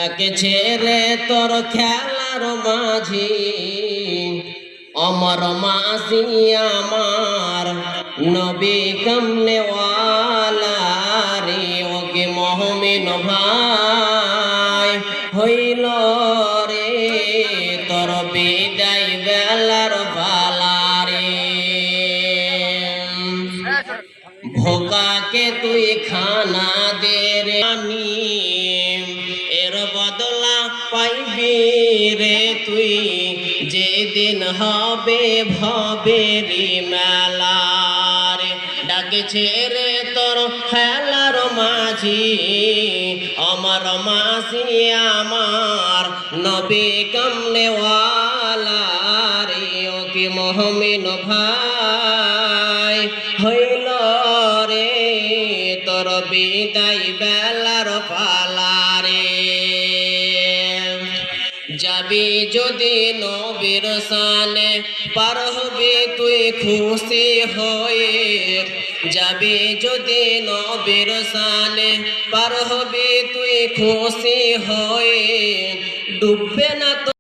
ডাকেছে রে তোর খেলার মাঝি অমর মাসি আমার নবী কামনেওয়ালা রে ওকে মহমিন ভাই হইল রে তোর বিদায় বেলার পালা রে ভোকাকে তুই খানা দে রে আমি এর বদলা পাইবি রে তুই যেদিন হবে ভবেরি মেলার ডাকেছে রে তোর খেলার মাঝি আমার মাসি আমার নবী কামনেওয়ালা রে ওকে মহমিন ভাই হইল রে তোর বিদায় বেলার পালা রে যাবি যদি নবীর সানে পার হবি তুই খুশি হয়ে যাবি যদি নবীর সানে পার হবি তুই খুশি হয়ে ডুববে না তো